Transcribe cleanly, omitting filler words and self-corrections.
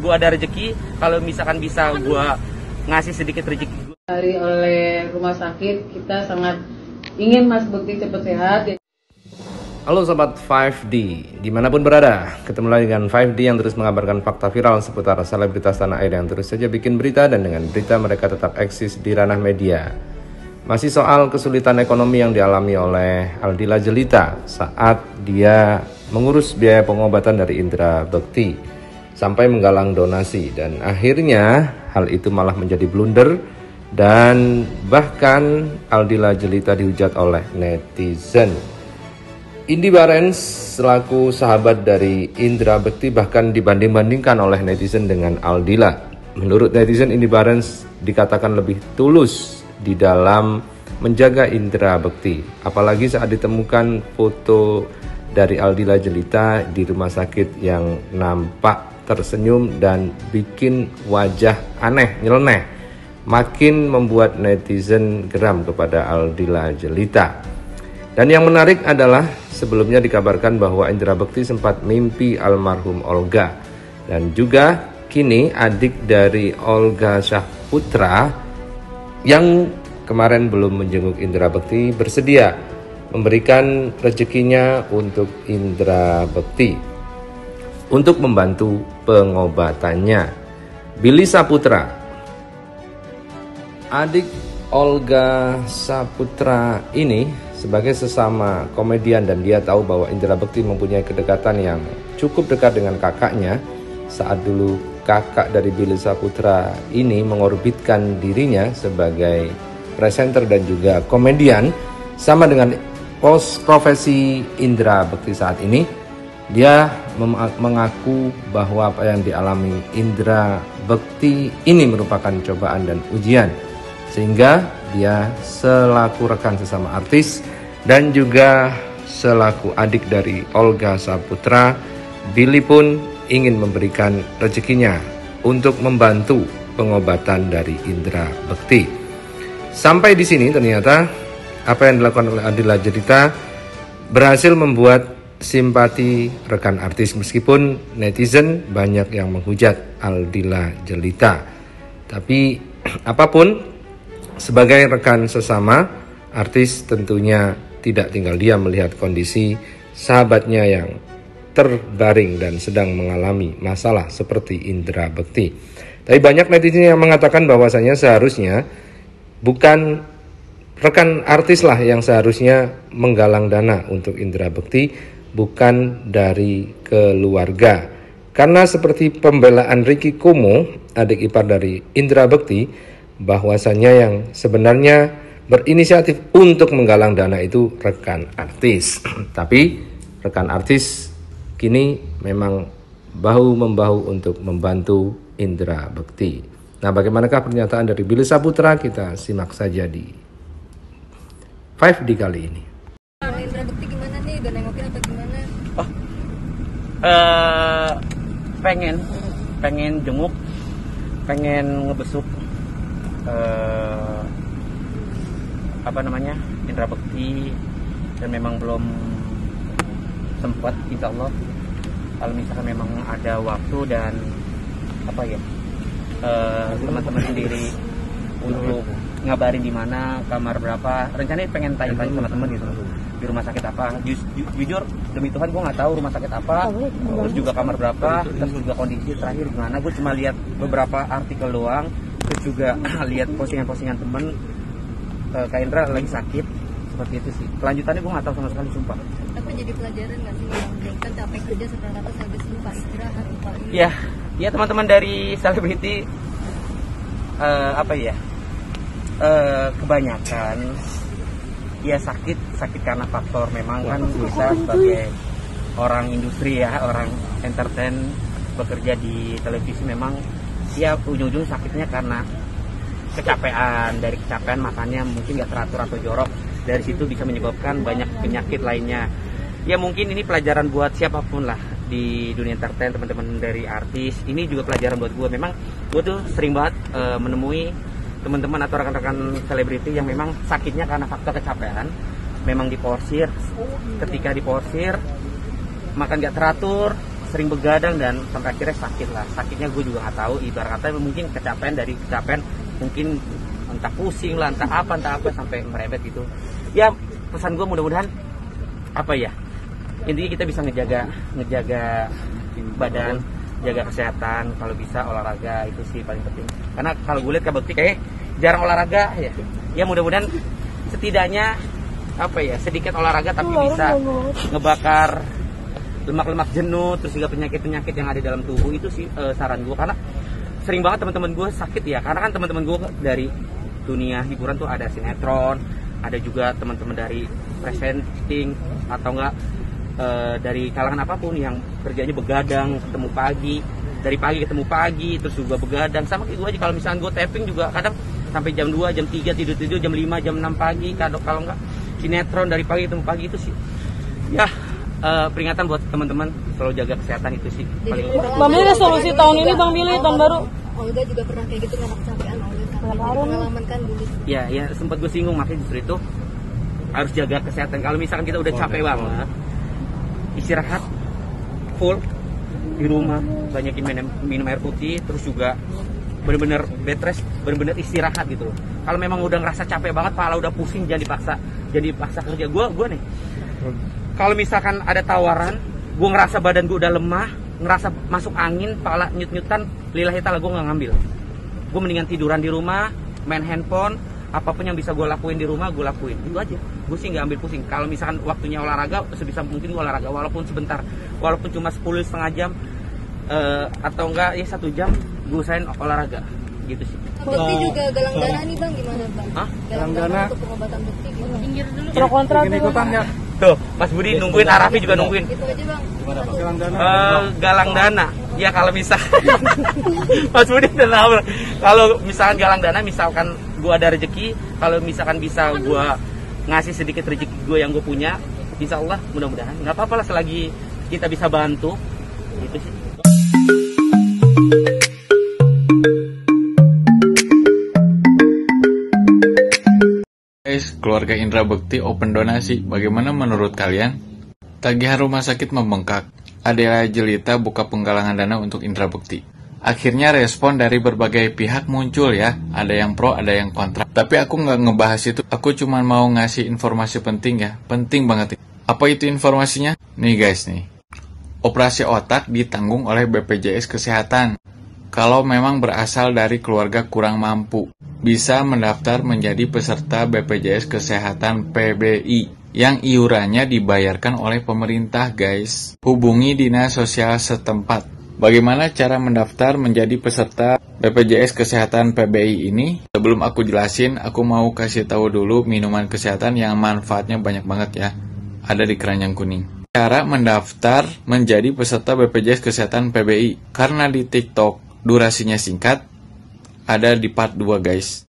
gue ada rezeki, kalau misalkan bisa gue ngasih sedikit rezeki gue. Dari oleh rumah sakit, kita sangat ingin Mas Bekti cepat sehat. Halo Sobat 5D, dimanapun berada, ketemu lagi dengan 5D yang terus mengabarkan fakta viral seputar selebritas tanah air yang terus saja bikin berita, dan dengan berita mereka tetap eksis di ranah media. Masih soal kesulitan ekonomi yang dialami oleh Aldila Jelita saat dia mengurus biaya pengobatan dari Indra Bekti sampai menggalang donasi, dan akhirnya hal itu malah menjadi blunder dan bahkan Aldila Jelita dihujat oleh netizen. Indy Barens selaku sahabat dari Indra Bekti bahkan dibanding-bandingkan oleh netizen dengan Aldila. Menurut netizen, Indy Barens dikatakan lebih tulus di dalam menjaga Indra Bekti. Apalagi saat ditemukan foto dari Aldila Jelita di rumah sakit yang nampak tersenyum dan bikin wajah aneh, nyeleneh. Makin membuat netizen geram kepada Aldila Jelita. Dan yang menarik adalah sebelumnya dikabarkan bahwa Indra Bekti sempat mimpi almarhum Olga, dan juga kini adik dari Olga Syahputra yang kemarin belum menjenguk Indra Bekti bersedia memberikan rezekinya untuk Indra Bekti untuk membantu pengobatannya. Billy Saputra, adik Olga Saputra ini sebagai sesama komedian, dan dia tahu bahwa Indra Bekti mempunyai kedekatan yang cukup dekat dengan kakaknya. Saat dulu kakak dari Billy Saputra ini mengorbitkan dirinya sebagai presenter dan juga komedian, sama dengan profesi Indra Bekti saat ini, dia mengaku bahwa apa yang dialami Indra Bekti ini merupakan cobaan dan ujian, sehingga dia selaku rekan sesama artis dan juga selaku adik dari Olga Saputra, Billy pun ingin memberikan rezekinya untuk membantu pengobatan dari Indra Bekti. Sampai di sini ternyata apa yang dilakukan oleh Aldila Jelita berhasil membuat simpati rekan artis, meskipun netizen banyak yang menghujat Aldila Jelita. Tapi apapun, sebagai rekan sesama artis tentunya tidak tinggal diam melihat kondisi sahabatnya yang terbaring dan sedang mengalami masalah seperti Indra Bekti. Tapi banyak netizen yang mengatakan bahwasanya seharusnya bukan rekan artis lah yang seharusnya menggalang dana untuk Indra Bekti, bukan dari keluarga. Karena seperti pembelaan Ricky Kumo, adik ipar dari Indra Bekti, bahwasanya yang sebenarnya berinisiatif untuk menggalang dana itu rekan artis. Tapi rekan artis kini memang bahu-membahu untuk membantu Indra Bekti. Nah, bagaimanakah pernyataan dari Billy Saputra? Kita simak saja di 5D kali ini. Indra Bekti gimana nih? Udah nengokin atau gimana? Pengen jenguk, pengen ngebesuk Indra Bekti, dan memang belum sempat. Insya Allah kalau misalkan memang ada waktu dan teman-teman sendiri untuk ngabarin di mana, kamar berapa, rencananya pengen tanya-tanya sama teman gitu di rumah sakit apa. Jujur demi Tuhan gue nggak tahu rumah sakit apa, terus juga kamar berapa, terus juga kondisi terakhir gimana. Gue cuma lihat beberapa artikel doang, terus juga lihat postingan-postingan temen Kak Indra lagi sakit, seperti itu sih. Kelanjutannya gue nggak tahu sama sekali, sumpah. Tapi jadi pelajaran nggak sih, yang kan capek kerja sekarang habis lupa istirahat, lupa ini. Ya teman-teman dari selebriti kebanyakan ya sakit karena faktor memang kan kita sebagai orang industri ya, orang entertain, bekerja di televisi, memang ya ujung-ujung sakitnya karena kecapean. Dari kecapean makannya mungkin nggak teratur atau jorok, dari situ bisa menyebabkan banyak penyakit lainnya. Ya mungkin ini pelajaran buat siapapun lah di dunia entertain, teman-teman dari artis. Ini juga pelajaran buat gue. Memang gue tuh sering banget menemui teman-teman atau rekan-rekan selebriti yang memang sakitnya karena faktor kecapean. Memang diporsir, ketika diporsir makan nggak teratur, sering begadang dan sampai akhirnya sakit lah. Sakitnya gue juga nggak tahu, ibarat kata mungkin kecapean mungkin entah pusing lah, entah apa sampai merembet gitu. Ya pesan gue mudah-mudahan apa ya, intinya kita bisa ngejaga badan, jaga kesehatan, kalau bisa olahraga itu sih paling penting. Karena kalau gue lihat Kak Bekti kayak jarang olahraga ya. Ya mudah-mudahan setidaknya apa ya, sedikit olahraga tapi bisa ngebakar lemak-lemak jenuh, terus juga penyakit-penyakit yang ada dalam tubuh. Itu sih saran gue, karena sering banget teman-teman gue sakit ya, karena kan teman-teman gue dari dunia hiburan tuh ada sinetron, ada juga teman-teman dari presenting atau enggak dari kalangan apapun yang kerjanya begadang, ketemu pagi, dari pagi ketemu pagi, terus juga begadang. Sama kayak gue aja, kalau misalnya gue tapping juga kadang sampai jam 2, jam 3 tidur, jam 5, jam 6 pagi, kalau enggak sinetron dari pagi ketemu pagi. Itu sih ya peringatan buat teman-teman, selalu jaga kesehatan itu sih paling. Bang Billy resolusi tahun ini, Bang Billy tahun baru. Olga juga pernah kayak gitu, nggak kecapean Olga sampai pengalaman kan dulu. Ya sempat gue singgung, makanya justru itu harus jaga kesehatan. Kalau misalkan kita udah capek banget, istirahat full di rumah, banyakin minum air putih, terus juga bener-bener bed rest, bener-bener istirahat gitu loh. Kalau memang udah ngerasa capek banget, kepala udah pusing, jangan dipaksa kerja. Gue nih, kalau misalkan ada tawaran, gue ngerasa badan gue udah lemah, ngerasa masuk angin, kepala nyut-nyutan, lillahi ta'ala gue nggak ngambil. Gue mendingan tiduran di rumah, main handphone, apapun yang bisa gue lakuin di rumah gue lakuin. Itu aja, gue sih nggak ambil pusing. Kalau misalkan waktunya olahraga, sebisa mungkin gue olahraga walaupun sebentar, walaupun cuma 10 setengah jam atau enggak ya 1 jam, gue usahain olahraga gitu sih. Bekti juga galang dana nih Bang, gimana Bang? Hah? Galang dana untuk pengobatan Bekti gimana? Pinggir dulu. Pro kontra ya. Tuh, Mas Budi nungguin, Arafi juga nungguin. Itu aja Bang. Galang dana. Ya kalau misal Mas Budi udah tahu. Kalau misalkan galang dana, misalkan gue ada rezeki, kalau misalkan bisa gue ngasih sedikit rezeki gue yang gue punya, insya Allah mudah-mudahan nggak apa-apa lah selagi kita bisa bantu. Gitu sih. Guys, keluarga Indra Bekti open donasi. Bagaimana menurut kalian? Tagihan rumah sakit membengkak. Adela Jelita buka penggalangan dana untuk Indra Bekti. Akhirnya respon dari berbagai pihak muncul ya. Ada yang pro, ada yang kontra. Tapi aku nggak ngebahas itu. Aku cuma mau ngasih informasi penting ya. Penting banget. Apa itu informasinya? Nih guys nih. Operasi otak ditanggung oleh BPJS Kesehatan. Kalau memang berasal dari keluarga kurang mampu, bisa mendaftar menjadi peserta BPJS Kesehatan PBI yang iurannya dibayarkan oleh pemerintah guys. Hubungi dinas sosial setempat. Bagaimana cara mendaftar menjadi peserta BPJS Kesehatan PBI ini? Sebelum aku jelasin, aku mau kasih tahu dulu minuman kesehatan yang manfaatnya banyak banget ya. Ada di keranjang kuning. Cara mendaftar menjadi peserta BPJS Kesehatan PBI. Karena di TikTok durasinya singkat, ada di part 2 guys.